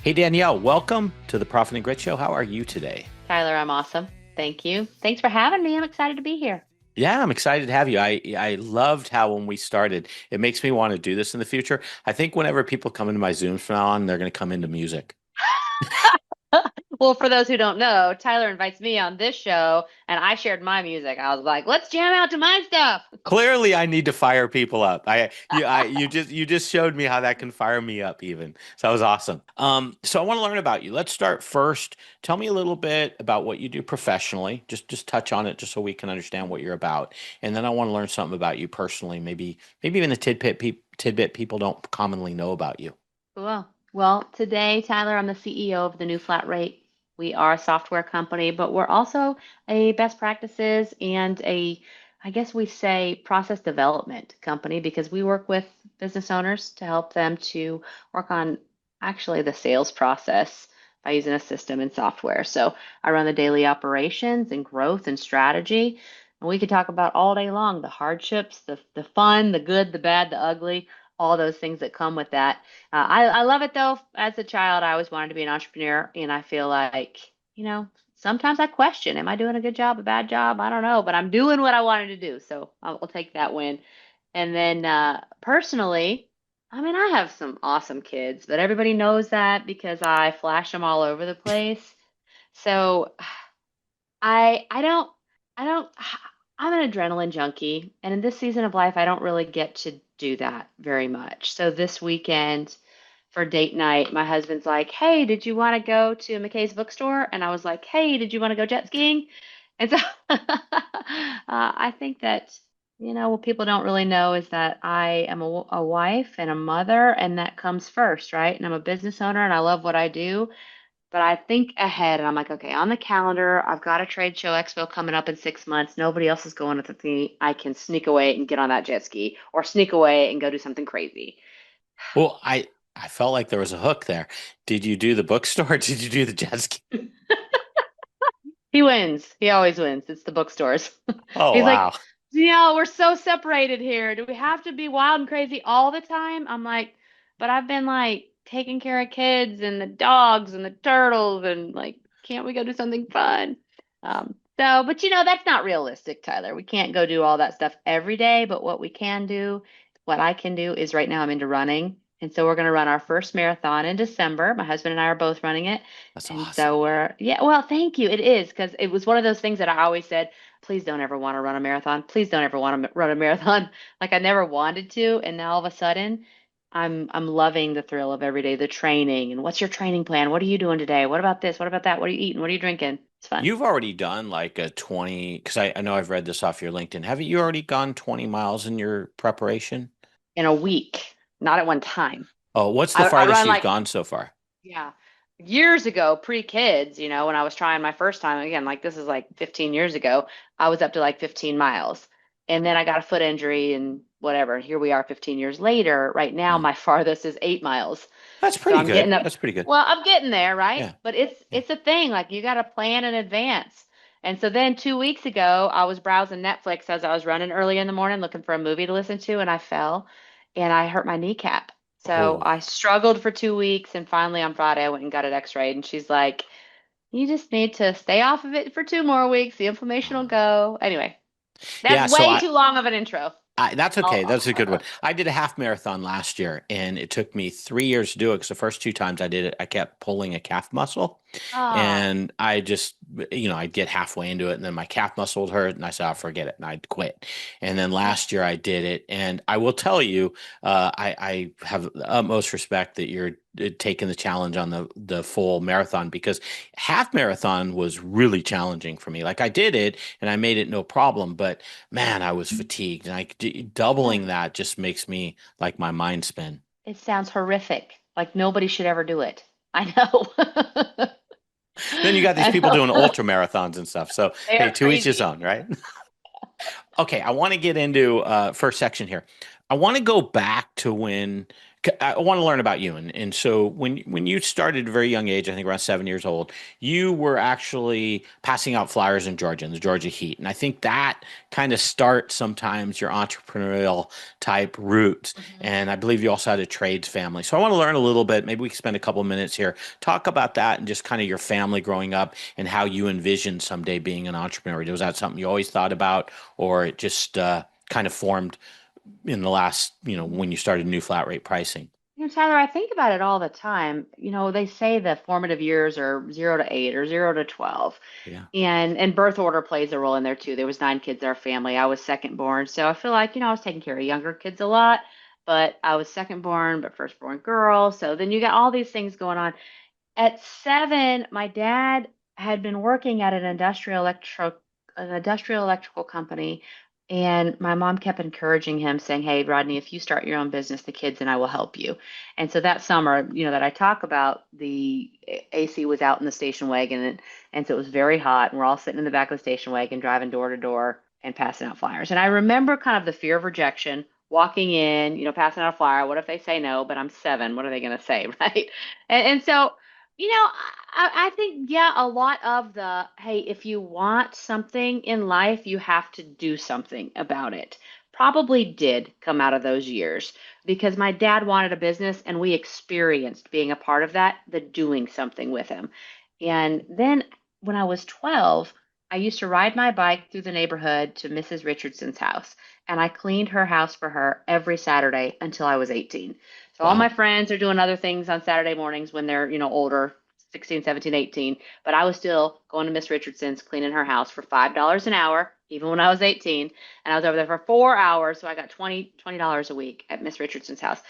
Hey, Danielle, welcome to the Profit and Grit Show. How are you today? Tyler, I'm awesome. Thank you. Thanks for having me. I'm excited to be here. Yeah, I'm excited to have you. I loved how when we started, it makes me want to do this in the future. I think whenever people come into my Zooms from now on, they're going to come into music. Well, for those who don't know, Tyler invites me on this show, and I shared my music. I was like, let's jam out to my stuff. Clearly, I need to fire people up. You just showed me how that can fire me up even. So that was awesome. So I want to learn about you. Let's start first. Tell me a little bit about what you do professionally. Just touch on it just so we can understand what you're about. And then I want to learn something about you personally. Maybe even the tidbit people don't commonly know about you. Cool. Well, today, Tyler, I'm the CEO of the New Flat Rate. We are a software company, but we're also a best practices and I guess we say process development company because we work with business owners to help them to work on actually the sales process by using a system and software. So I run the daily operations and growth and strategy. And we could talk about all day long the hardships, the fun, the good, the bad, the ugly, all those things that come with that. I love it though. As a child, I always wanted to be an entrepreneur, and I feel like, sometimes I question, am I doing a good job, a bad job? I don't know, but I'm doing what I wanted to do, so I'll take that win. And then personally, I mean, I have some awesome kids, but everybody knows that because I flash them all over the place. So I don't I don't I'm an adrenaline junkie, and in this season of life I don't really get to do that very much. So this weekend for date night, my husband's like, "Hey, did you want to go to McKay's bookstore?" And I was like, "Hey, did you want to go jet skiing?" And so I think that what people don't really know is that I am a wife and a mother, and that comes first, right? And I'm a business owner, and I love what I do. But I think ahead and I'm like, okay, on the calendar, I've got a trade show expo coming up in 6 months. Nobody else is going with me. I can sneak away and get on that jet ski or sneak away and go do something crazy. Well, I felt like there was a hook there. Did you do the bookstore? Or did you do the jet ski? He wins. He always wins. It's the bookstores. Oh, He's like, wow. we're so separated here. Do we have to be wild and crazy all the time? I'm like, but I've been like taking care of kids and the dogs and the turtles and like, can't we go do something fun? But that's not realistic, Tyler. We can't go do all that stuff every day, but what we can do, what I can do is right now I'm into running. And so we're going to run our first marathon in December. My husband and I are both running it. That's And awesome. so yeah, well, thank you. It is because it was one of those things that I always said, please don't ever want to run a marathon. Please don't ever want to run a marathon. Like I never wanted to. And now all of a sudden, I'm loving the thrill of every day, the training. And what's your training plan? What are you doing today? What about this? What about that? What are you eating? What are you drinking? It's fun. You've already done like a 20, because I know I've read this off your LinkedIn. Haven't you already gone 20 miles in your preparation? In a week, not at one time. Oh, what's the I farthest run you've like, gone so far? yeah, years ago, pre-kids, when I was trying my first time, again, like this is like 15 years ago, I was up to like 15 miles. And then I got a foot injury and whatever. Here we are 15 years later. Right now, Hmm. my farthest is 8 miles. That's So pretty I'm getting good. up. That's pretty good. Well, I'm getting there, right? Yeah. But it's Yeah. it's a thing. Like you got to plan in advance. And so then 2 weeks ago, I was browsing Netflix as I was running early in the morning looking for a movie to listen to, and I fell and I hurt my kneecap. So Oh, I struggled for 2 weeks, and finally on Friday I went and got it x-rayed, and she's like, "You just need to stay off of it for 2 more weeks. The inflammation will go." Anyway, that's yeah. So way too long of an intro. that's okay. That's a good one. I'll, I did a half marathon last year, and it took me 3 years to do it because the first two times I did it, I kept pulling a calf muscle, oh, and I just, I'd get halfway into it, and then my calf muscle would hurt, and I said, "I'll forget it," and I'd quit. And then last year I did it, and I will tell you, I have the utmost respect that you're taking the challenge on the full marathon because half marathon was really challenging for me. Like I did it, and I made it no problem, but man, I was fatigued, and yeah. doubling that just makes me like my mind spin. It sounds horrific. Like nobody should ever do it. I know. Then you got these I people doing know. ultra marathons and stuff. So They hey, are to each his crazy. own, right? Okay, I want to get into first section here. I want to go back to when, I want to learn about you. And so when you started at a very young age, I think around 7 years old, you were actually passing out flyers in Georgia, in the Georgia heat. And I think that kind of starts sometimes your entrepreneurial type roots. Mhm. And I believe you also had a trades family. So I want to learn a little bit. Maybe we can spend a couple minutes here. Talk about that and just kind of your family growing up and how you envisioned someday being an entrepreneur. Was that something you always thought about, or it just kind of formed in the last, when you started new flat rate pricing? Tyler, I think about it all the time. They say the formative years are 0 to 8 or 0 to 12. Yeah. And birth order plays a role in there too. There was 9 kids in our family. I was second born. So I feel like, I was taking care of younger kids a lot, but I was second born, but firstborn girl. So then you got all these things going on. At 7, my dad had been working at an industrial electrical company, and my mom kept encouraging him, saying, "Hey, Rodney, if you start your own business, the kids and I will help you." And so that summer, that I talk about, the AC was out in the station wagon, and so it was very hot, and we're all sitting in the back of the station wagon, driving door to door and passing out flyers. And I remember kind of the fear of rejection. Walking in, passing out a flyer. What if they say no? But I'm 7. What are they going to say, right? And so I think, yeah, a lot of the, hey, if you want something in life, you have to do something about it. Probably did come out of those years because my dad wanted a business and we experienced being a part of that, the doing something with him. And then when I was 12, I used to ride my bike through the neighborhood to Mrs. Richardson's house, and I cleaned her house for her every Saturday until I was 18. So all my Wow. friends are doing other things on Saturday mornings when they're, older, 16, 17, 18. But I was still going to Miss Richardson's, cleaning her house for $5 an hour, even when I was 18. And I was over there for 4 hours. So I got $20 a week at Miss Richardson's house.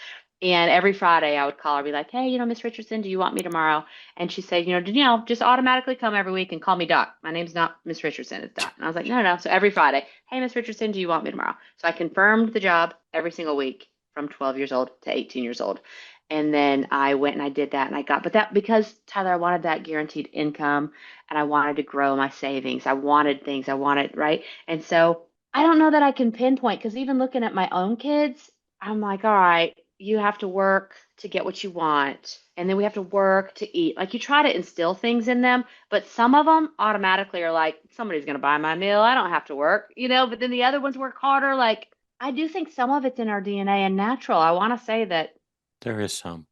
And every Friday I would call her, be like, "Hey, Miss Richardson, do you want me tomorrow?" And she said, "Danielle, just automatically come every week and call me Doc. My name's not Miss Richardson, it's Doc." And I was like, "No, no, no." So every Friday, "Hey, Miss Richardson, do you want me tomorrow?" So I confirmed the job every single week from 12 years old to 18 years old. And then I went and I did that and but that because Tyler, I wanted that guaranteed income and I wanted to grow my savings. I wanted things I wanted, right? And so I don't know that I can pinpoint because even looking at my own kids, I'm like, all right, you have to work to get what you want. And then we have to work to eat. Like you try to instill things in them, but some of them automatically are like, somebody's going to buy my meal. I don't have to work, But then the other ones work harder. Like I do think some of it's in our DNA and natural. I want to say that There is some.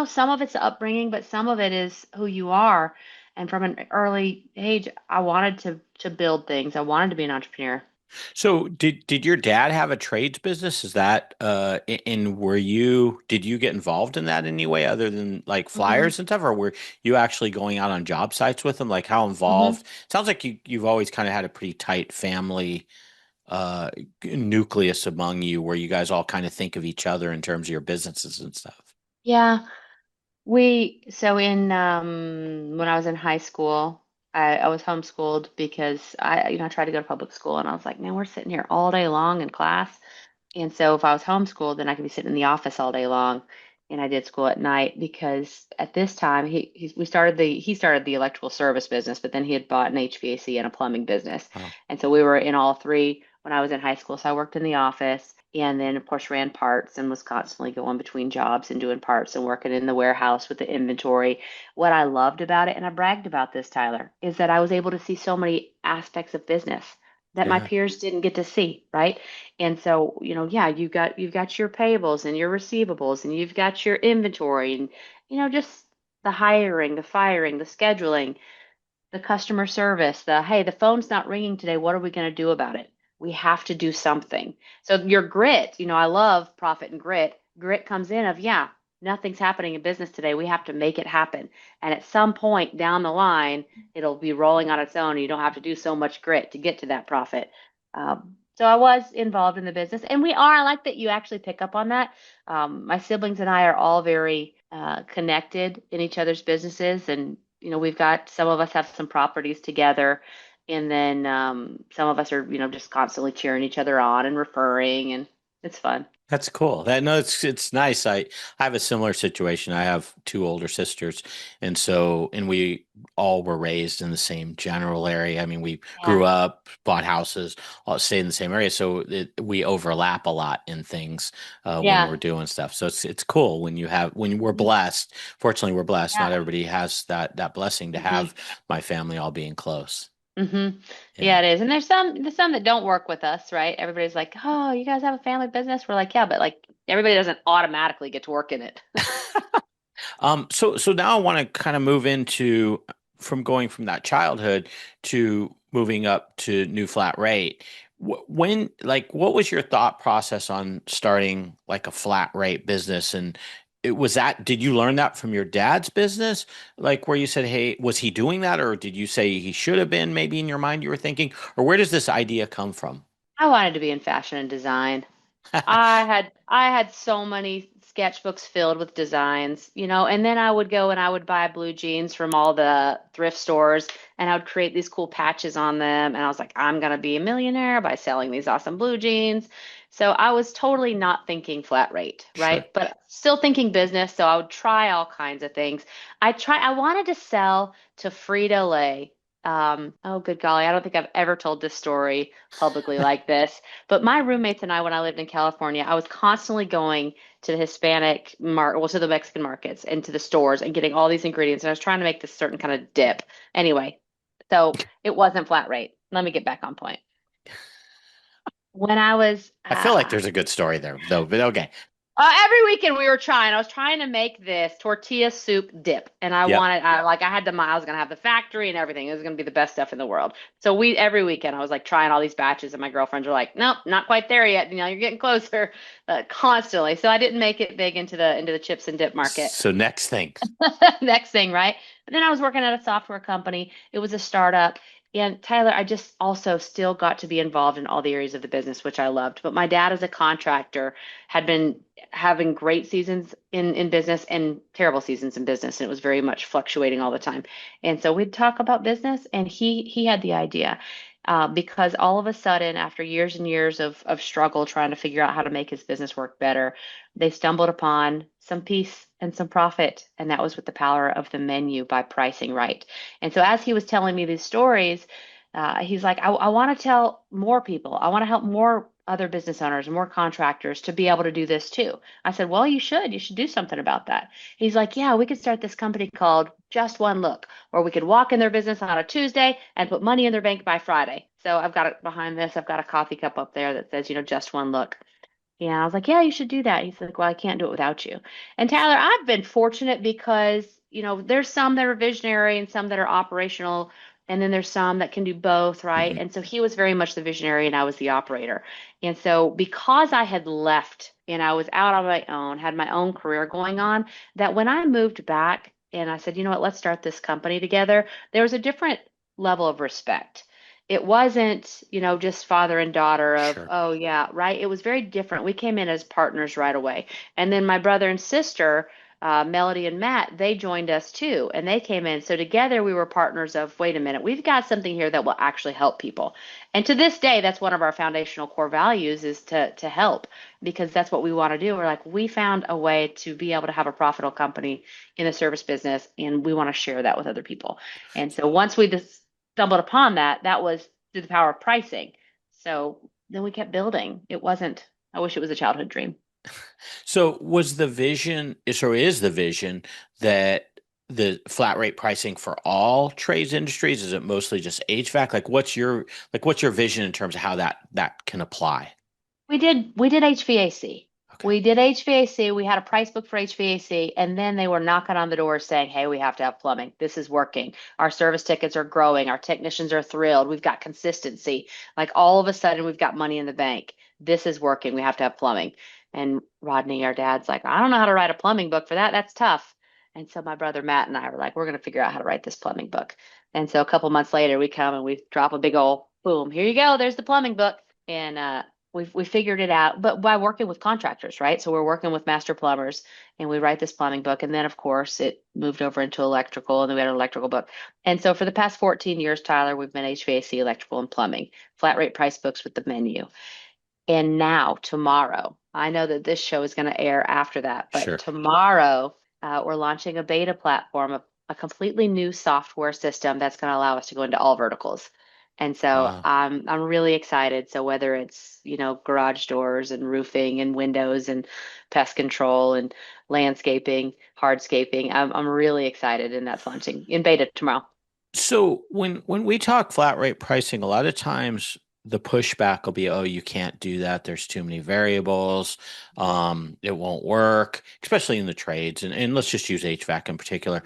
some of it's the upbringing, but some of it is who you are. And from an early age, I wanted to build things. I wanted to be an entrepreneur. So did your dad have a trades business? Is that and did you get involved in that in any way other than like Hmm. flyers and stuff, or were you actually going out on job sites with him? Like how Hmm. involved? Sounds like you've always kind of had a pretty tight family uh nucleus among you where you guys all kind of think of each other in terms of your businesses and stuff. Yeah. So in when I was in high school, I was homeschooled because I tried to go to public school and I was like, man, we're sitting here all day long in class. And so if I was homeschooled, then I could be sitting in the office all day long. And I did school at night because at this time he started the electrical service business, but then he had bought an HVAC and a plumbing business. Wow. And so we were in all three when I was in high school. So I worked in the office and then of course ran parts and was constantly going between jobs and doing parts and working in the warehouse with the inventory. What I loved about it, and I bragged about this, Tyler, is that I was able to see so many aspects of business that my Yeah. peers didn't get to see, right? And so, yeah, you've got your payables and your receivables and you've got your inventory and just the hiring, the firing, the scheduling, the customer service, the hey, the phone's not ringing today. What are we going to do about it? We have to do something. So your grit, I love profit and grit. Grit comes in of, yeah, nothing's happening in business today. We have to make it happen. And at some point down the line, it'll be rolling on its own. You don't have to do so much grit to get to that profit. So I was involved in the business, and we are. I like that you actually pick up on that. My siblings and I are all very connected in each other's businesses, and we've got some of us have some properties together, and then some of us are just constantly cheering each other on and referring, and It's fun. That's cool. That no, it's nice. I have a similar situation. I have two older sisters, and we all were raised in the same general area. I mean, we Yeah. grew up, bought houses, all stayed in the same area, so we overlap a lot in things when Yeah. we're doing stuff. So it's cool when we're Mhm. blessed. Fortunately, we're blessed. Not Yeah. everybody has that blessing to hmm have my family all being close. hmm Yeah, Yeah. it is. And there's some that don't work with us, right? Everybody's like, "Oh, you guys have a family business?" We're like, "Yeah, but like everybody doesn't automatically get to work in it." So now I want to kind of move into from going from that childhood to moving up to new flat rate. What was your thought process on starting like a flat rate business? And did you learn that from your dad's business? Like where you said, hey, was he doing that? Or did you say he should have been maybe in your mind you were thinking? Or where does this idea come from? I wanted to be in fashion and design. I had so many sketchbooks filled with designs, and then I would go and I would buy blue jeans from all the thrift stores and I would create these cool patches on them and I was like, I'm gonna be a millionaire by selling these awesome blue jeans. So I was totally not thinking flat rate, Sure. right? But still thinking business, so I would try all kinds of things. I wanted to sell to Frito-Lay. Oh, good golly, I don't think I've ever told this story publicly like this. But my roommates and I, when I lived in California, I was constantly going to the Hispanic market, well, to the Mexican markets and to the stores and getting all these ingredients. And I was trying to make this certain kind of dip. Anyway, so it wasn't flat rate. Let me get back on point. When I was I feel like there's a good story there, though, but okay. every weekend we were trying. I was trying to make this tortilla soup dip, and Yep. I had I was gonna have the factory and everything. It was gonna be the best stuff in the world. So every weekend I was like trying all these batches, and my girlfriends were like, "Nope, not quite there yet. You're getting closer." Constantly. So I didn't make it big into the chips and dip market. So next thing. Next thing, right? But then I was working at a software company. It was a startup. And Tyler, I just also still got to be involved in all the areas of the business, which I loved. But my dad, as a contractor, had been having great seasons in business and terrible seasons in business. And it was very much fluctuating all the time. And so we'd talk about business, and he had the idea. Because all of a sudden, after years and years of struggle trying to figure out how to make his business work better, they stumbled upon some peace and some profit, and that was with the power of the menu by pricing right. And so, as he was telling me these stories, he's like, I want to tell more people. I want to help more other business owners, more contractors to be able to do this too. I said, well, you should. You should do something about that. He's like, yeah, we could start this company called Just One Look, or we could walk in their business on a Tuesday and put money in their bank by Friday. So I've got it behind this. I've got a coffee cup up there that says, Just One Look. Yeah, I was like, yeah, you should do that. He's like, well, I can't do it without you. And Tyler, I've been fortunate because, there's some that are visionary and some that are operational, and then there's some that can do both, right? Mhm. And so he was very much the visionary and I was the operator. And so because I had left and I was out on my own, had my own career going on, that when I moved back and I said, you know what, let's start this company together, there was a different level of respect. It wasn't, just father and daughter of, Sure. oh yeah, right. It was very different. We came in as partners right away. And then my brother and sister, Melody and Matt, they joined us too, and they came in. So together we were partners of, wait a minute, we've got something here that will actually help people. And to this day, that's one of our foundational core values is to help because that's what we want to do. We're like, we found a way to be able to have a profitable company in the service business, and we want to share that with other people. And so once we just stumbled upon that, that was through the power of pricing. So then we kept building. It wasn't, I wish it was a childhood dream. So was the vision, is the vision that the flat rate pricing for all trades industries? Is it mostly just HVAC? Like what's your vision in terms of how that can apply? We did HVAC. Okay. We did HVAC. We had a price book for HVAC, and then they were knocking on the door saying, "Hey, we have to have plumbing. This is working. Our service tickets are growing. Our technicians are thrilled. We've got consistency. Like all of a sudden, we've got money in the bank. This is working. We have to have plumbing." And Rodney, our dad's like, "I don't know how to write a plumbing book for that. That's tough." And so my brother Matt and I were like, "We're going to figure out how to write this plumbing book." And so a couple months later, we come and we drop a big old boom. Here you go. There's the plumbing book. And we figured it out, but by working with contractors, right? So we're working with master plumbers, and we write this plumbing book, and then of course it moved over into electrical, and then we had an electrical book. And so for the past 14 years, Tyler, we've been HVAC, electrical, and plumbing, flat rate price books with the menu. And now, tomorrow, I know that this show is going to air after that, but Sure. tomorrow, we're launching a beta platform of a completely new software system that's going to allow us to go into all verticals. And so Wow. I'm really excited. So whether it's, garage doors and roofing and windows and pest control and landscaping, hardscaping, I'm really excited, and that's launching in beta tomorrow. So when we talk flat rate pricing, a lot of times the pushback will be, oh, you can't do that. There's too many variables. It won't work, especially in the trades. And let's just use HVAC in particular.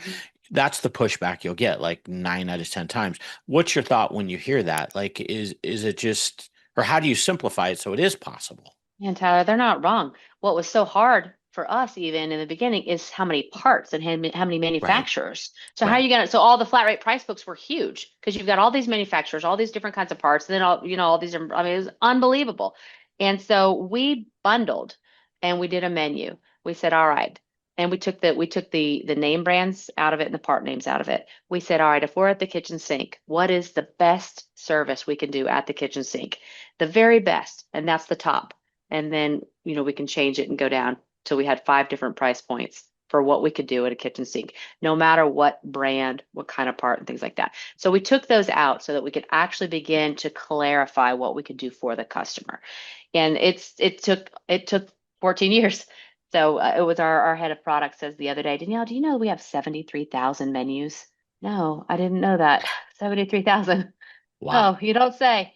That's the pushback you'll get like 9 out of 10 times. What's your thought when you hear that? Like, is it just, or how do you simplify it so it is possible? And Tyler, they're not wrong. What was so hard for us, even in the beginning, is how many parts and how many Right, manufacturers. So how are right. you gonna? So all the flat rate price books were huge because you've got all these manufacturers, all these different kinds of parts, and then all these. I mean, it was unbelievable. And so we bundled, and we did a menu. We said, all right, and we took the name brands out of it and the part names out of it. We said, all right, if we're at the kitchen sink, what is the best service we can do at the kitchen sink? The very best, and that's the top. And then, we can change it and go down. So we had 5 different price points for what we could do at a kitchen sink, no matter what brand, what kind of part, and things like that. So we took those out so that we could actually begin to clarify what we could do for the customer. And it took 14 years. So it was our head of product says the other day, Danielle, do you know we have 73,000 menus? No, I didn't know that. 73,000. Wow. Oh, you don't say.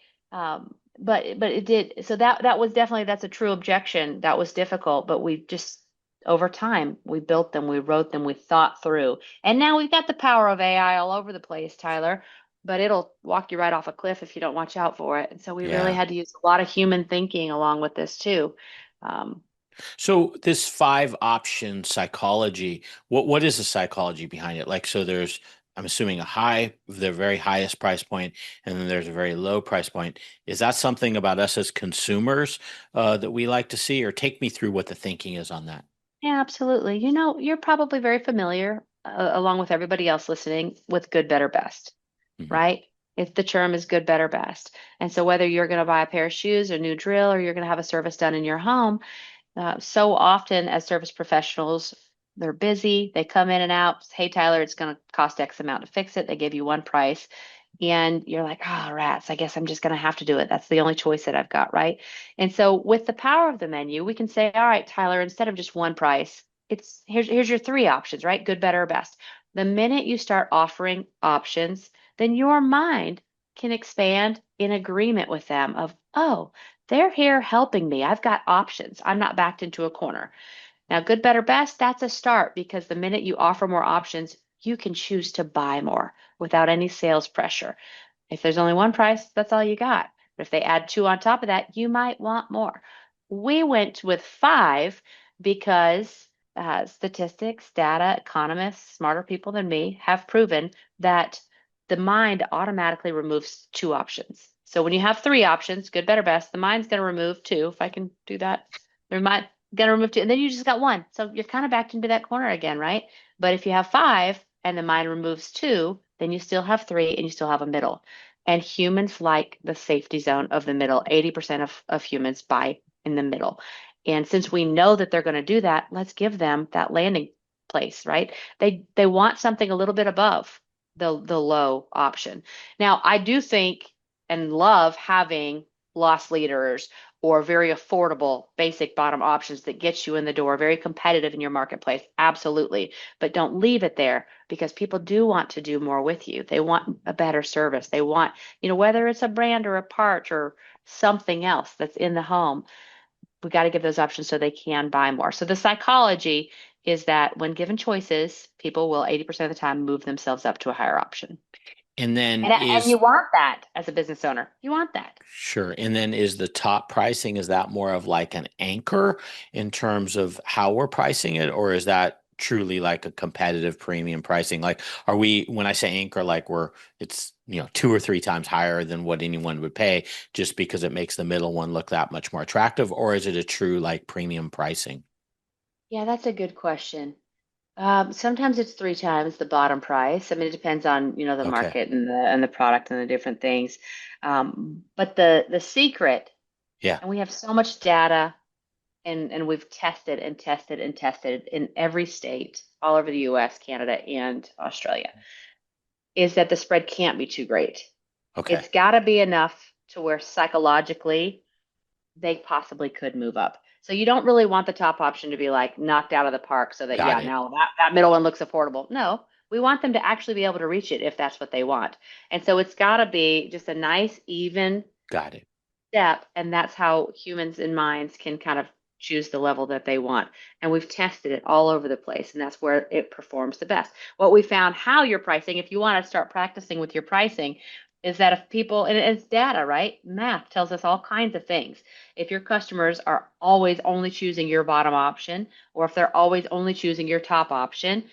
But it did. So that was definitely, that's a true objection. That was difficult, but we just over time we built them, we wrote them, we thought through, and now we've got the power of AI all over the place, Tyler. But it'll walk you right off a cliff if you don't watch out for it. And so we really Yeah. had to use a lot of human thinking along with this too. Um, So this five option psychology, what is the psychology behind it? Like, so there's, I'm assuming the very highest price point, and then there's a very low price point. Is that something about us as consumers that we like to see, or take me through what the thinking is on that? yeah, absolutely. You're probably very familiar, along with everybody else listening, with good, better, best. Hmm. Right? If the term is good, better, best. And so whether you're going to buy a pair of shoes, a new drill, or you're going to have a service done in your home, so often as service professionals, they're busy, they come in and out. Hey, Tyler, it's going to cost X amount to fix it. They give you one price. And you're like, oh, rats, I guess I'm just going to have to do it. That's the only choice that I've got, right? And so with the power of the menu, we can say, all right, Tyler, instead of just one price, it's here's your 3 options, right? Good, better, or best. The minute you start offering options, then your mind can expand in agreement with them of, oh, they're here helping me. I've got options. I'm not backed into a corner. Now, good, better, best, that's a start because the minute you offer more options, you can choose to buy more without any sales pressure. If there's only one price, that's all you got. But if they add two on top of that, you might want more. We went with 5 because statistics, data, economists, smarter people than me have proven that the mind automatically removes 2 options. So when you have 3 options, good, better, best, the mind's going to remove 2. If I can do that, the mind going to remove 2, and then you just got 1. So you're kind of backed into that corner again, right? But if you have 5 and the mind removes 2, then you still have 3 and you still have a middle. And humans like the safety zone of the middle. 80% of humans buy in the middle. And since we know that they're going to do that, let's give them that landing place, right? They want something a little bit above the low option. Now, I do think and love having loss leaders or very affordable basic bottom options that get you in the door, very competitive in your marketplace. Absolutely. But don't leave it there because people do want to do more with you. They want a better service. They want, whether it's a brand or a part or something else that's in the home, we got to give those options so they can buy more. So the psychology is that when given choices, people will 80% of the time move themselves up to a higher option. And then And you want that as a business owner. You want that. sure. And then is the top pricing, is that more of like an anchor in terms of how we're pricing it, or is that truly like a competitive premium pricing? Like, are we, when I say anchor, like it's, 2 or 3 times higher than what anyone would pay just because it makes the middle one look that much more attractive, or is it a true like premium pricing? Yeah, that's a good question. Sometimes it's 3 times the bottom price. I mean, it depends on, the Okay. market and the product and the different things. But the secret Yeah. And we have so much data and we've tested and tested and tested in every state, all over the US, Canada, and Australia, is that the spread can't be too great. Okay. It's got to be enough to where psychologically they possibly could move up. So you don't really want the top option to be like knocked out of the park so that, Got yeah, it. now that middle one looks affordable. No, we want them to actually be able to reach it if that's what they want. And so it's got to be just a nice, even Got it. step, and that's how humans and minds can kind of choose the level that they want. And we've tested it all over the place, and that's where it performs the best. What we found how you're pricing, if you want to start practicing with your pricing, is that if people, and it's data, right? Math tells us all kinds of things. If your customers are always only choosing your bottom option, or if they're always only choosing your top option,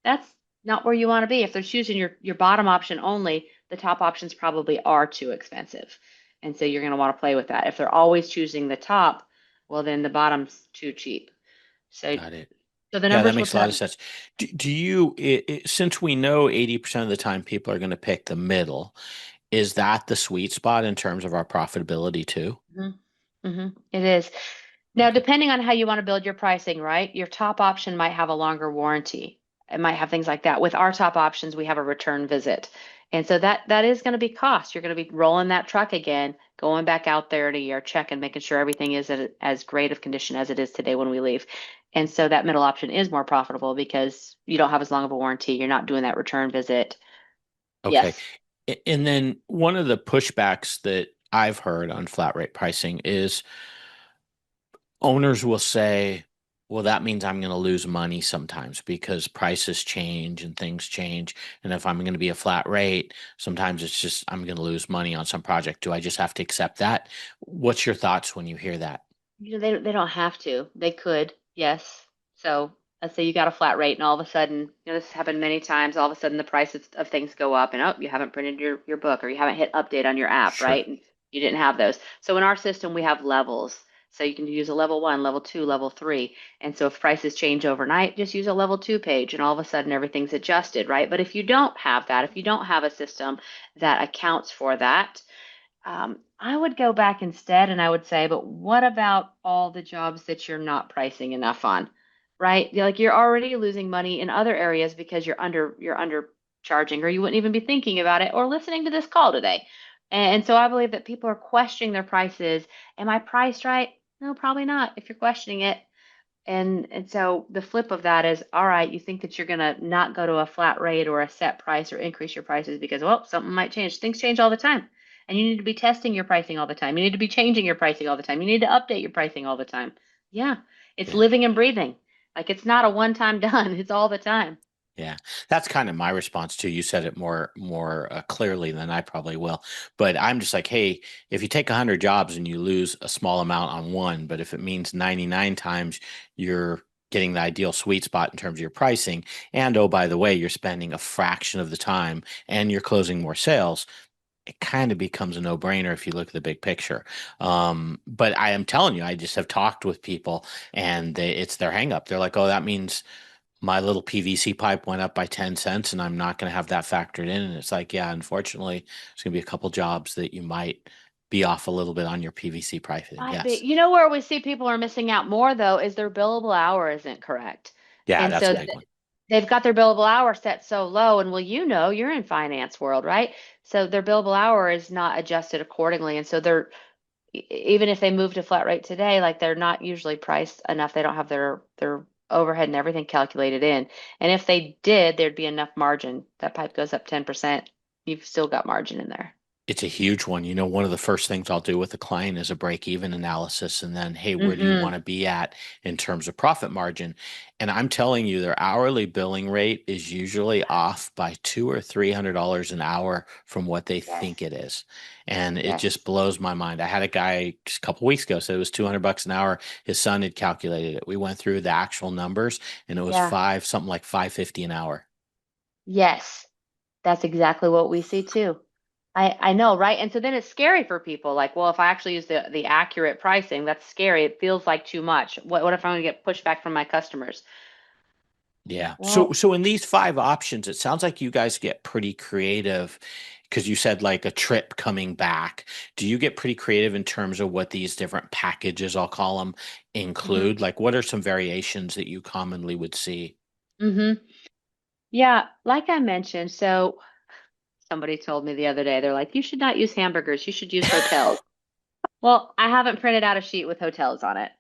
that's not where you want to be. If they're choosing your bottom option only, the top options probably are too expensive. And so you're going to want to play with that. If they're always choosing the top, well, then the bottom's too cheap. So, Got it. so the Yeah, that numbers will makes a lot tell of you. sense. Do you, since we know 80% of the time people are going to pick the middle, is that the sweet spot in terms of our profitability too? It is. Now, Okay. depending on how you want to build your pricing, right? Your top option might have a longer warranty. It might have things like that. With our top options, we have a return visit. And so that is going to be cost. You're going to be rolling that truck again, going back out there in a year, checking, making sure everything is at as great of condition as it is today when we leave. And so that middle option is more profitable because you don't have as long of a warranty. You're not doing that return visit. Okay. Yes. And then one of the pushbacks that I've heard on flat rate pricing is owners will say, well, that means I'm going to lose money sometimes because prices change and things change. And if I'm going to be a flat rate, sometimes it's just I'm going to lose money on some project. Do I just have to accept that? What's your thoughts when you hear that? They don't have to. They could, yes. So let's say you got a flat rate and all of a sudden, this has happened many times, all of a sudden the price of things go up and oh, you haven't printed your book or you haven't hit update on your app, Sure. right? And you didn't have those. So in our system, we have levels. So you can use a level one, level two, level three. And so if prices change overnight, just use a level two page and all of a sudden everything's adjusted, right? But if you don't have that, if you don't have a system that accounts for that, I would go back instead and I would say, but what about all the jobs that you're not pricing enough on, right? Like you're already losing money in other areas because you're under charging, or you wouldn't even be thinking about it or listening to this call today. And so I believe that people are questioning their prices. Am I priced right? No, probably not. If you're questioning it, and so the flip of that is, all right, you think that you're gonna not go to a flat rate or a set price or increase your prices because, well, something might change. Things change all the time. And you need to be testing your pricing all the time. You need to be changing your pricing all the time. You need to update your pricing all the time. Yeah, it's Yeah. living and breathing. Like it's not a one-time done, it's all the time. Yeah, that's kind of my response too. You said it more clearly than I probably will, but I'm just like, hey, if you take 100 jobs and you lose a small amount on one, but if it means 99 times you're getting the ideal sweet spot in terms of your pricing, and oh, by the way, you're spending a fraction of the time and you're closing more sales, it kind of becomes a no-brainer if you look at the big picture. But I am telling you, I just have talked with people and it's their hang up. They're like, oh, that means my little PVC pipe went up by 10 cents and I'm not going to have that factored in. And it's like, yeah, unfortunately, there's going to be a couple jobs that you might be off a little bit on your PVC pricing. Might be. Yes. Where we see people are missing out more though is their billable hour isn't correct. Yeah, And that's so a big one. they've got their billable hour set so low, and well, you're in finance world, right? So their billable hour is not adjusted accordingly, and so they're even if they move to flat rate today, like they're not usually priced enough. They don't have their overhead and everything calculated in. And if they did, there'd be enough margin. That pipe goes up 10%. You've still got margin in there. It's a huge one. One of the first things I'll do with a client is a break-even analysis and then, hey, where do you want Mm-hmm. to be at in terms of profit margin? And I'm telling you, their hourly billing rate is usually off by $200 or $300 an hour from what they think Yes. it is. And it Yes. just blows my mind. I had a guy just a couple weeks ago said it was $200 an hour. His son had calculated it. We went through the actual numbers and it was Yeah. something like 550 an hour. Yes. That's exactly what we see too. I know, right? And so then it's scary for people. Like, well, if I actually use the accurate pricing, that's scary. It feels like too much. What if I'm going to get pushback from my customers? Yeah. So Well, so in these five options, it sounds like you guys get pretty creative because you said like a trip coming back. Do you get pretty creative in terms of what these different packages, I'll call them, hmm include? Like, what are some variations that you commonly would see? hmm Yeah, like I mentioned, so somebody told me the other day, they're like, you should not use hamburgers, you should use hotels. Well, I haven't printed out a sheet with hotels on it.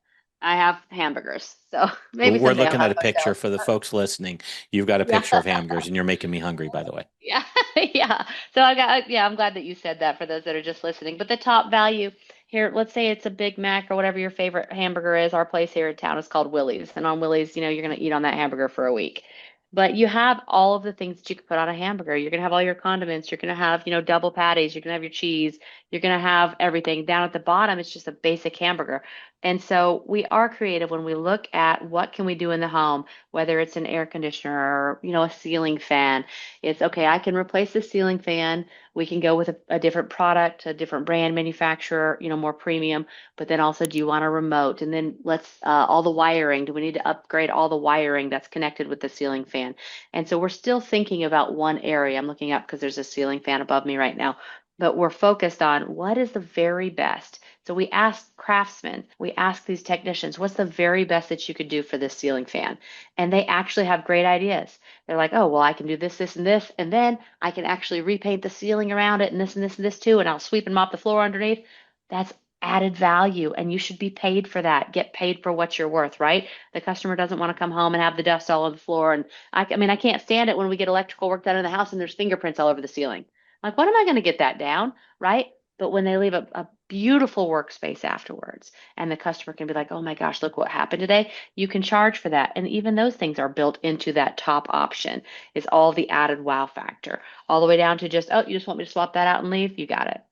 I have hamburgers. So maybe We're someday I'll looking have at a picture hotels. for the folks listening. You've got a Yeah. picture of hamburgers, and you're making me hungry, by the way. Yeah. Yeah. So yeah, I'm glad that you said that for those that are just listening. But the top value here, let's say it's a Big Mac or whatever your favorite hamburger is. Our place here in town is called Willie's. And on Willie's, you're going to eat on that hamburger for a week. But you have all of the things that you could put on a hamburger. You're going to have all your condiments. You're going to have, double patties. You're going to have your cheese. You're going to have everything. Down at the bottom, it's just a basic hamburger. And so we are creative when we look at what can we do in the home, whether it's an air conditioner or, a ceiling fan. It's okay, I can replace the ceiling fan. We can go with a different product, a different brand manufacturer, more premium. But then also, do you want a remote? And then let's all the wiring. Do we need to upgrade all the wiring that's connected with the ceiling fan? And so we're still thinking about one area. I'm looking up because there's a ceiling fan above me right now. But we're focused on what is the very best. So we ask craftsmen, we ask these technicians, what's the very best that you could do for this ceiling fan? And they actually have great ideas. They're like, oh, well, I can do this, this, and this, and then I can actually repaint the ceiling around it and this and this and this too, and I'll sweep and mop the floor underneath. That's added value, and you should be paid for that. Get paid for what you're worth, right? The customer doesn't want to come home and have the dust all over the floor. And I mean, I can't stand it when we get electrical work done in the house and there's fingerprints all over the ceiling. Like, when am I going to get that down, right? But when they leave a beautiful workspace afterwards, and the customer can be like, oh my gosh, look what happened today, you can charge for that. And even those things are built into that top option, is all the added wow factor, all the way down to just, oh, you just want me to swap that out and leave? You got it.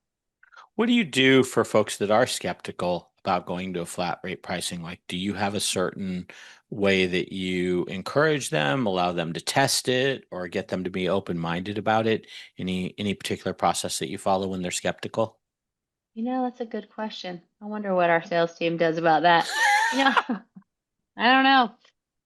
What do you do for folks that are skeptical about going to a flat rate pricing? Like, do you have a certain way that you encourage them, allow them to test it, or get them to be open-minded about it? Any particular process that you follow when they're skeptical? That's a good question. I wonder what our sales team does about that. You know, I don't know.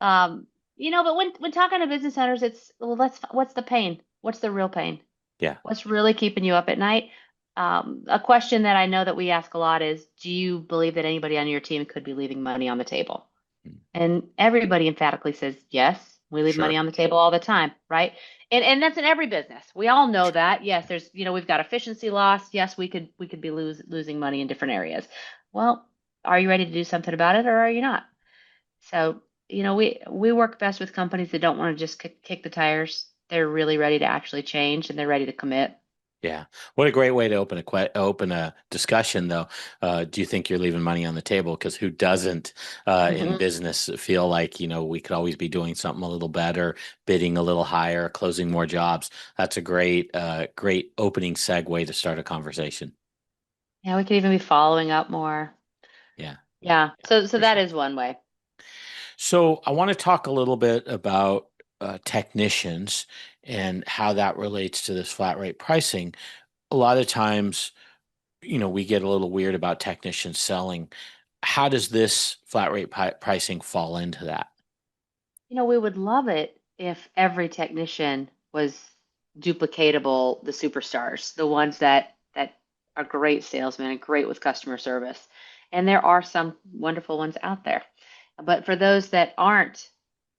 Um, but when talking to business owners, it's, well, what's the pain? What's the real pain? Yeah. What's really keeping you up at night? A question that I know that we ask a lot is, do you believe that anybody on your team could be leaving money on the table? Mm, And everybody emphatically says, yes, we leave money sure. on the table all the time, right? And that's in every business. We all know that. Yes, there's, we've got efficiency loss. Yes, we could be losing money in different areas. Well, are you ready to do something about it, or are you not? So, we work best with companies that don't want to just kick the tires. They're really ready to actually change and they're ready to commit. Yeah. What a great way to open a discussion, though. Do you think you're leaving money on the table? Because who doesn't in hmm business feel like, we could always be doing something a little better, bidding a little higher, closing more jobs? That's a great opening segue to start a conversation. Yeah, we could even be following up more. Yeah, Yeah. yeah, So for that sure. is one way. So I want to talk a little bit about technicians and how that relates to this flat rate pricing. A lot of times, we get a little weird about technicians selling. How does this flat rate pricing fall into that? We would love it if every technician was duplicatable, the superstars, the ones that are great salesmen and great with customer service. And there are some wonderful ones out there. But for those that aren't,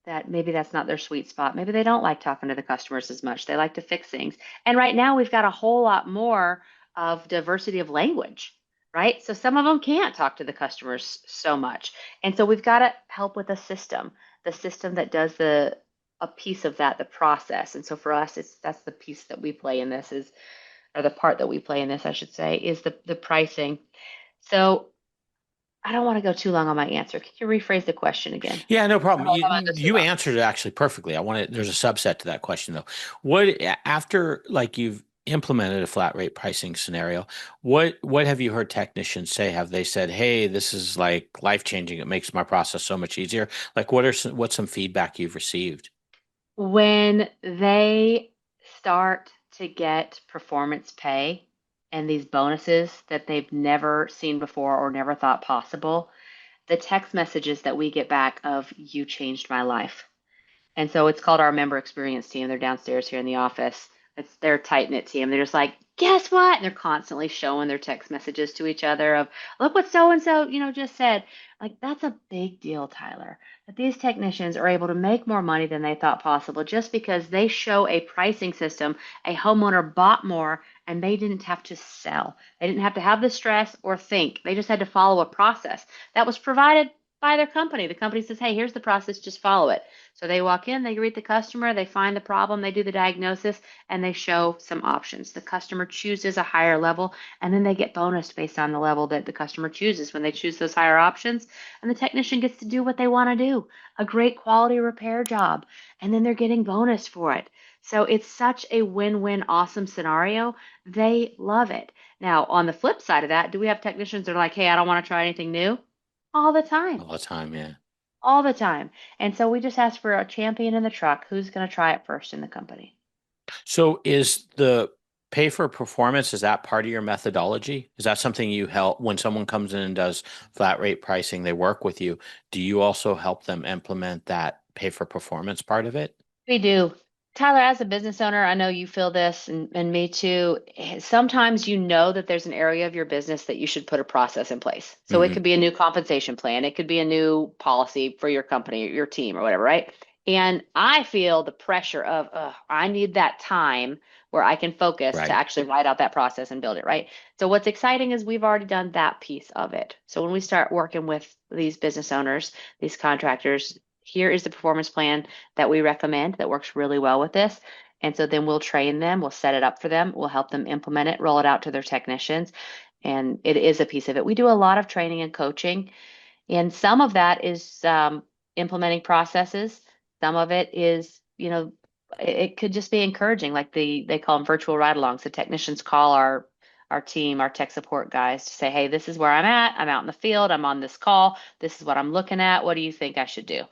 that maybe that's not their sweet spot. Maybe they don't like talking to the customers as much. They like to fix things. And right now we've got a whole lot more of diversity of language, right? So some of them can't talk to the customers so much. And so we've got to help with the system that does a piece of that, the process. And so for us, that's the piece that we play in this is, or the part that we play in this, I should say, is the pricing. So I don't want to go too long on my answer. Could you rephrase the question again? Yeah, no I problem. don't want to go too You long. answered it actually perfectly. There's a subset to that question though. After like you've implemented a flat rate pricing scenario, what have you heard technicians say? Have they said, "Hey, this is like life changing. It makes my process so much easier." Like what's some feedback you've received? When they start to get performance pay and these bonuses that they've never seen before or never thought possible, the text messages that we get back of "you changed my life." And so it's called our member experience team. They're downstairs here in the office. It's their tight-knit team. They're just like, guess what? And they're constantly showing their text messages to each other of, look what so and so, just said. Like, that's a big deal, Tyler, that these technicians are able to make more money than they thought possible just because they show a pricing system. A homeowner bought more and they didn't have to sell. They didn't have to have the stress or think. They just had to follow a process that was provided by their company. The company says, hey, here's the process, just follow it. So they walk in, they greet the customer, they find the problem, they do the diagnosis, and they show some options. The customer chooses a higher level, and then they get bonus based on the level that the customer chooses when they choose those higher options. And the technician gets to do what they want to do, a great quality repair job, and then they're getting bonus for it. So it's such a win-win, awesome scenario. They love it. Now, on the flip side of that, do we have technicians that are like, hey, I don't want to try anything new? All the time. all the time. Yeah. All the time. And so we just ask for a champion in the truck who's going to try it first in the company. So is the pay for performance, is that part of your methodology? Is that something you help when someone comes in and does flat rate pricing, they work with you? Do you also help them implement that pay for performance part of it? We do. Tyler, as a business owner, I know you feel this and me too. Sometimes you know that there's an area of your business that you should put a process in place. So it Hmm. could be a new compensation plan, it could be a new policy for your company, your team, or whatever, right? And I feel the pressure of, I need that time where I can focus to Right. actually write out that process and build it, right? So what's exciting is we've already done that piece of it. So when we start working with these business owners, these contractors, here is the performance plan that we recommend that works really well with this. And so then we'll train them, we'll set it up for them, we'll help them implement it, roll it out to their technicians. And it is a piece of it. We do a lot of training and coaching, and some of that is implementing processes. Some of it is, it could just be encouraging, like they call them virtual ride-alongs. The technicians call our team, our tech support guys to say, hey, this is where I'm at. I'm out in the field. I'm on this call. This is what I'm looking at. What do you think I should do?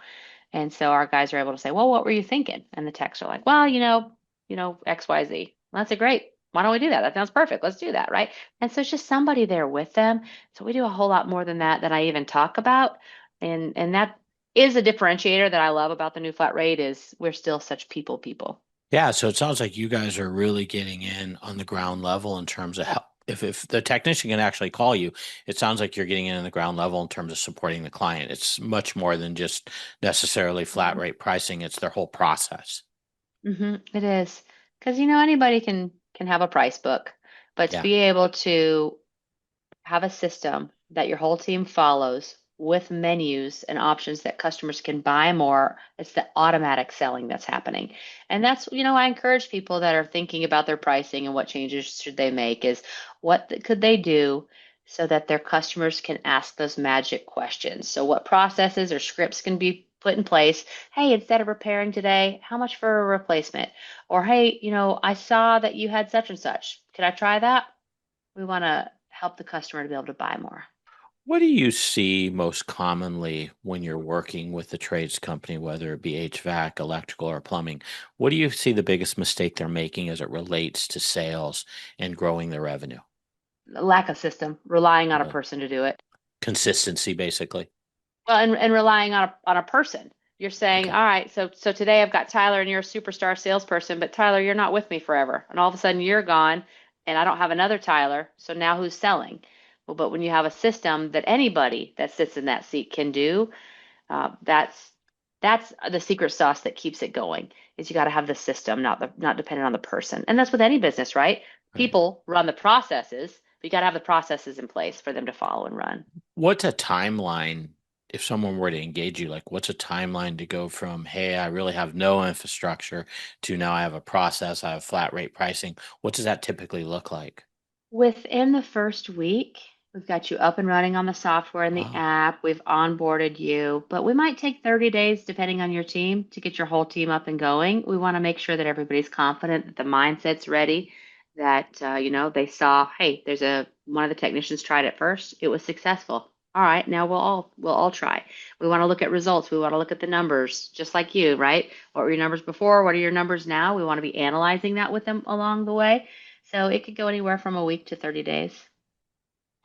And so our guys are able to say, well, what were you thinking? And the techs are like, well, XYZ. Well, that's a great. Why don't we do that? That sounds perfect. Let's do that, right? And so it's just somebody there with them. So we do a whole lot more than that I even talk about. And that is a differentiator that I love about the new flat rate is we're still such people. Yeah, so it sounds like you guys are really getting in on the ground level in terms of help. If the technician can actually call you, it sounds like you're getting in on the ground level in terms of supporting the client. It's much more than just necessarily flat Hmm. rate pricing. It's their whole process. It is. Because anybody can have a price book, but to Yeah. be able to have a system that your whole team follows with menus and options that customers can buy more. It's the automatic selling that's happening. And that's, I encourage people that are thinking about their pricing and what changes should they make is could they do so that their customers can ask those magic questions. So what processes or scripts can be put in place? Hey, instead of repairing today, how much for a replacement? Or hey, I saw that you had such and such. Could I try that? We want to help the customer to be able to buy more. What do you see most commonly when you're working with the trades company, whether it be HVAC, electrical, or plumbing? What do you see the biggest mistake they're making as it relates to sales and growing their revenue? Lack of system, relying on a Really? person to do it. Consistency, basically. Well, and relying on a person. You're saying, Okay. all right, so today I've got Tyler and you're a superstar salesperson, but Tyler, you're not with me forever. And all of a sudden you're gone and I don't have another Tyler. So now who's selling? Well, but when you have a system that anybody that sits in that seat can do, that's the secret sauce that keeps it going. Is you got to have the system, not dependent on the person. And that's with any business, right? Right. People run the processes, but you got to have the processes in place for them to follow and run. What's a timeline if someone were to engage you? Like, what's a timeline to go from, hey, I really have no infrastructure to now I have a process, I have flat rate pricing. What does that typically look like? Within the first week, we've got you up and running on the software and the Wow. app. We've onboarded you, but we might take 30 days, depending on your team, to get your whole team up and going. We want to make sure that everybody's confident, that the mindset's ready, that they saw, hey, there's one of the technicians tried it first. It was successful. All right, now we'll all try. We want to look at results. We want to look at the numbers, just like you, right? What were your numbers before? What are your numbers now? We want to be analyzing that with them along the way. So it could go anywhere from a week to 30 days.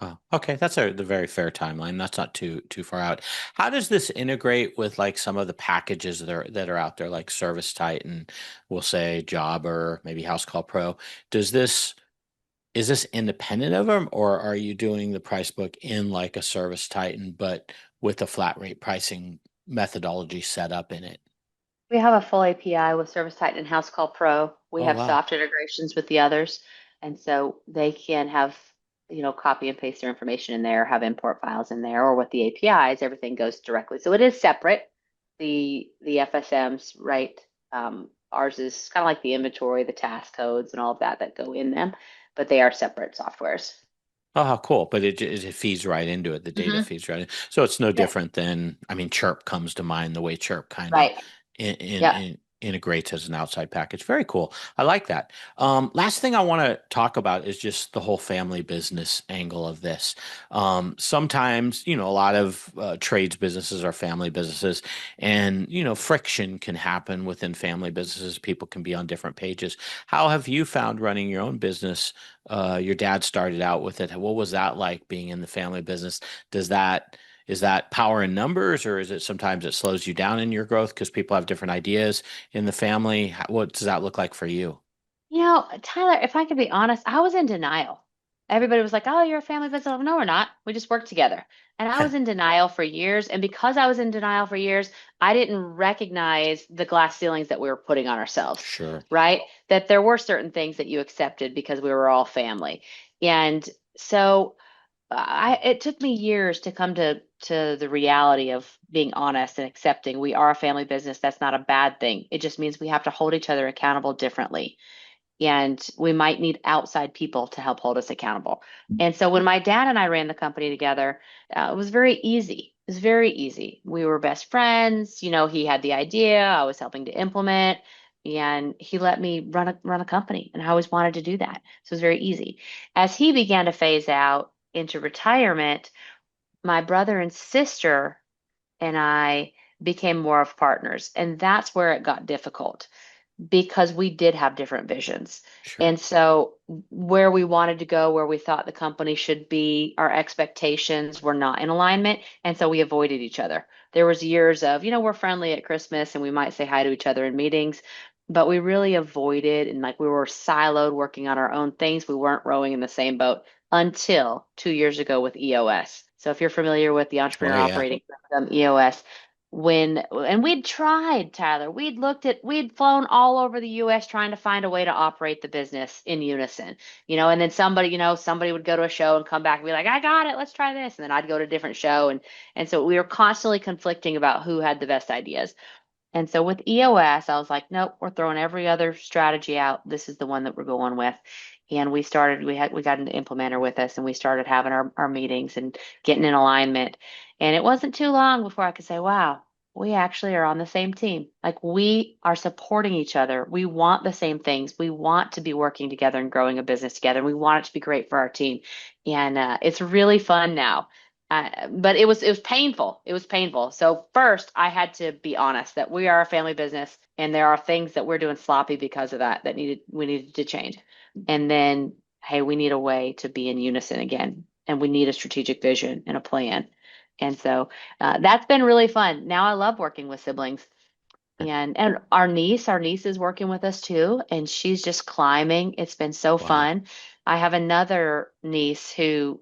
Oh, okay, that's the very fair timeline. That's not too far out. How does this integrate with like some of the packages that are out there, like Service Titan, we'll say Jobber, maybe House Call Pro? Does this Is this independent of them, or are you doing the price book in like a Service Titan, but with a flat rate pricing methodology set up in it? We have a full API with Service Titan and House Call Pro. We Oh, have wow. soft integrations with the others, and so they can have, copy and paste their information in there, have import files in there, or with the APIs, everything goes directly. So it is separate. The FSMs, right? Ours is kind of like the inventory, the task codes, and all of that that go in them, but they are separate softwares. Oh, how cool. But it feeds right into it. The data Hmm. feeds right in. So it's no Yep. different than, I mean, Chirp comes to mind, the way Chirp kind of Right. Yep. integrates as an outside package. Very cool. I like that. Last thing I want to talk about is just the whole family business angle of this. Sometimes, a lot of trades businesses are family businesses, and, friction can happen within family businesses. People can be on different pages. How have you found running your own business? Your dad started out with it. What was that like being in the family business? Does that Is that power in numbers, or is it sometimes it slows you down in your growth because people have different ideas in the family? What does that look like for you? Tyler, if I could be honest, I was in denial. Everybody was like, "Oh, you're a family business." I'm, no, we're not. We just work together. And I was in denial for years. And because I was in denial for years, I didn't recognize the glass ceilings that we were putting on ourselves, Sure. right? That there were certain things that you accepted because we were all family. And so it took me years to come to the reality of being honest and accepting we are a family business. That's not a bad thing. It just means we have to hold each other accountable differently, and we might need outside people to help hold us accountable. And so when my dad and I ran the company together, it was very easy. It was very easy. We were best friends. He had the idea, I was helping to implement, and he let me run a company. And I always wanted to do that. So it was very easy. As he began to phase out into retirement, my brother and sister and I became more of partners. And that's where it got difficult because we did have different visions. Sure. And so where we wanted to go, where we thought the company should be, our expectations were not in alignment. And so we avoided each other. There was years of, we're friendly at Christmas and we might say hi to each other in meetings, but we really avoided, and like we were siloed working on our own things. We weren't rowing in the same boat until 2 years ago with EOS. So if you're familiar with the Oh Entrepreneur yeah. Operating System, EOS, and we'd tried, Tyler, we'd flown all over the US trying to find a way to operate the business in unison, and then somebody would go to a show and come back and be like, I got it, let's try this. And then I'd go to a different show. And so we were constantly conflicting about who had the best ideas. And so with EOS, I was like, nope, we're throwing every other strategy out. This is the one that we're going with. And we got an implementer with us, and we started having our meetings and getting in alignment. And it wasn't too long before I could say, wow, we actually are on the same team. Like we are supporting each other. We want the same things. We want to be working together and growing a business together. We want it to be great for our team. And it's really fun now. But it was painful. It was painful. So first, I had to be honest that we are a family business, and there are things that we're doing sloppy because of that we needed to change. And then, hey, we need a way to be in unison again, and we need a strategic vision and a plan. And so that's been really fun. Now I love working with siblings. And our niece is working with us too, and she's just climbing. It's been so Wow. fun. I have another niece who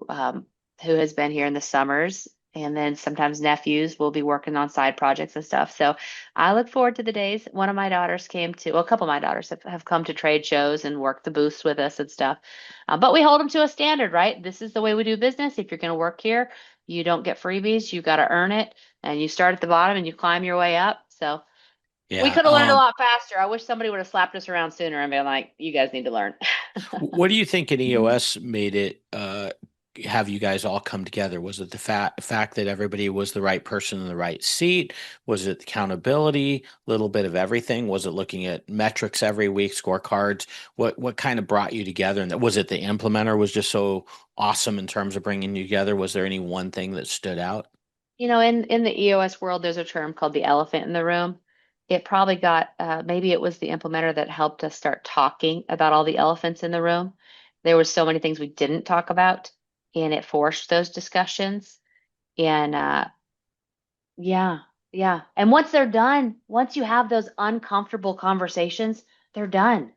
has been here in the summers, and then sometimes nephews will be working on side projects and stuff. So I look forward to the days. One of my daughters a couple of my daughters have come to trade shows and worked the booths with us and stuff. But we hold them to a standard, right? This is the way we do business. If you're going to work here, you don't get freebies. You got to earn it, and you start at the bottom and you climb your way up. So. We Yeah. could have learned a lot faster. I wish somebody would have slapped us around sooner and been like, you guys need to learn. What do you think in EOS made it have you guys all come together? Was it the fact that everybody was the right person in the right seat? Was it accountability? A little bit of everything? Was it looking at metrics every week, scorecards? What kind of brought you together? And was it the implementer was just so awesome in terms of bringing you together? Was there any one thing that stood out? In the EOS world, there's a term called the elephant in the room. It probably maybe it was the implementer that helped us start talking about all the elephants in the room. There were so many things we didn't talk about. and it forced those discussions. And yeah, yeah. And once they're done, once you have those uncomfortable conversations, they're done.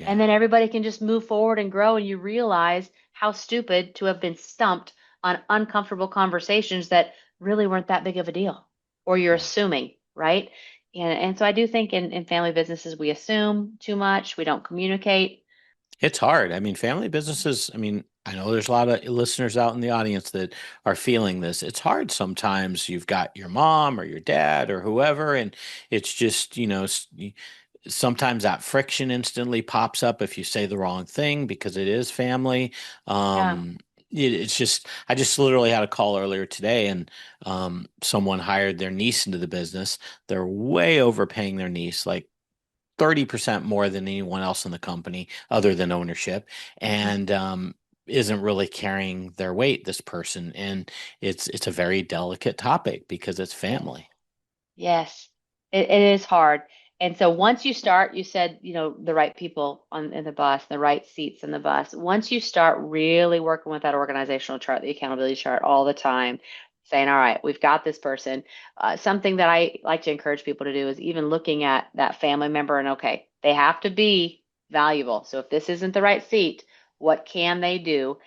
And Yeah. then everybody can just move forward and grow, and you realize how stupid to have been stumped on uncomfortable conversations that really weren't that big of a deal, or you're Yeah. assuming, right? And so I do think in family businesses we assume too much, we don't communicate. It's hard. I mean, family businesses, I mean, I know there's a lot of listeners out in the audience that are feeling this. It's hard sometimes. You've got your mom or your dad or whoever, and it's just, sometimes that friction instantly pops up if you say the wrong thing because it is family. Yeah. Um, it's just, I just literally had a call earlier today, and someone hired their niece into the business. They're way overpaying their niece, like 30% more than anyone else in the company other than ownership, Mhm. and isn't really carrying their weight, this person. And it's a very delicate topic because it's Yes. family. Yes, it is hard. And so once you start, you said, the right people on in the bus, the right seats in the bus. Once you start really working with that organizational chart, the accountability chart all the time, saying, all right, we've got this person. Something that I like to encourage people to do is even looking at that family member and, okay, they have to be valuable. So if this isn't the right seat, what can they do?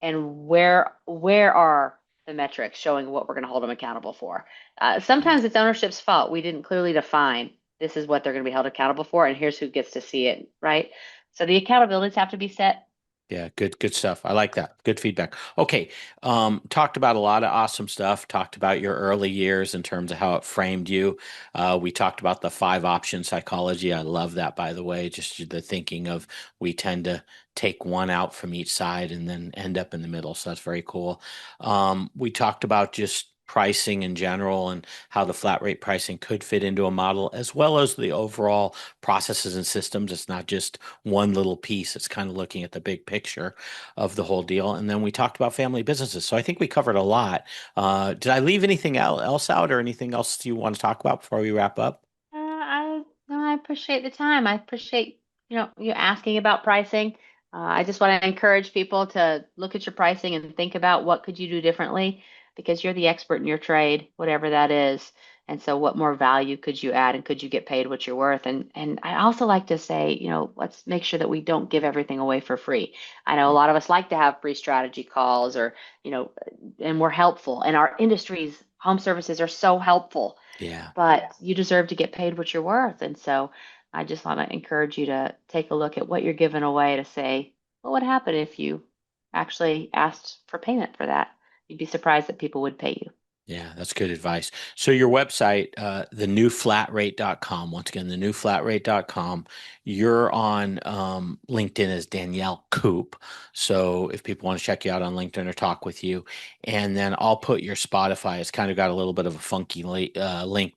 And where are the metrics showing what we're going to hold them accountable for? Yeah. Sometimes it's ownership's fault. We didn't clearly define this is what they're going to be held accountable for, and here's who gets to see it, right? So the accountabilities have to be set. Yeah, good stuff. I like that. Good feedback. Okay, talked about a lot of awesome stuff. Talked about your early years in terms of how it framed you. We talked about the 5 option psychology. I love that, by the way. Just the thinking of we tend to take one out from each side and then end up in the middle. So that's very cool. We talked about just pricing in general and how the flat rate pricing could fit into a model, as well as the overall processes and systems. It's not just one little piece. It's kind of looking at the big picture of the whole deal. And then we talked about family businesses. So I think we covered a lot. Did I leave anything else out or anything else you want to talk about before we wrap up? I no, I appreciate the time. I appreciate, you asking about pricing. I just want to encourage people to look at your pricing and think about what could you do differently because you're the expert in your trade, whatever that is. And so what more value could you add and could you get paid what you're worth? And I also like to say, let's make sure that we don't give everything away for free. I know a Mm. lot of us like to have free strategy calls or, you know, and we're helpful. And our industries, home services are so helpful, Yeah. but you deserve to get paid what you're worth. And so I just want to encourage you to take a look at what you're giving away to say, what would happen if you actually asked for payment for that? You'd be surprised that people would pay you. Yeah, that's good advice. So your website, thenewflatrate.com, once again, thenewflatrate.com, you're on LinkedIn as Danielle Coop. So if people want to check you out on LinkedIn or talk with you, and then I'll put your Spotify. It's kind of got a little bit of a funky link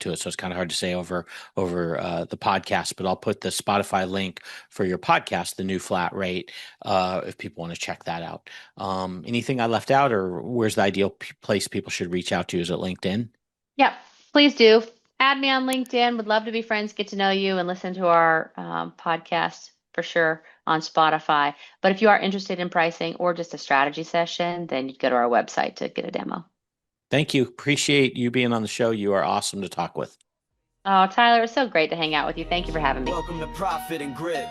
to it, so it's kind of hard to say over the podcast. But I'll put the Spotify link for your podcast, The New Flat Rate, if people want to check that out. Anything I left out, or where's the ideal place people should reach out to? Is it LinkedIn? Yep, please do. Add me on LinkedIn. Would love to be friends, get to know you, and listen to our podcast for sure on Spotify. But if you are interested in pricing or just a strategy session, then you'd go to our website to get a demo. Thank you. Appreciate you being on the show. You are awesome to talk with. Oh, Tyler, it's so great to hang out with you. Thank you for having me. Welcome to Profit and Grit.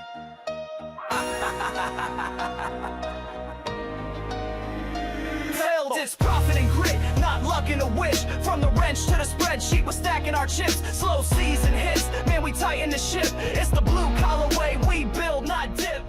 It's profit and grit, not luck and a wish. From the wrench to the spreadsheet, we're stacking our chips. Slow season hits, man, we tighten the ship. It's the blue collar way we build, not dip.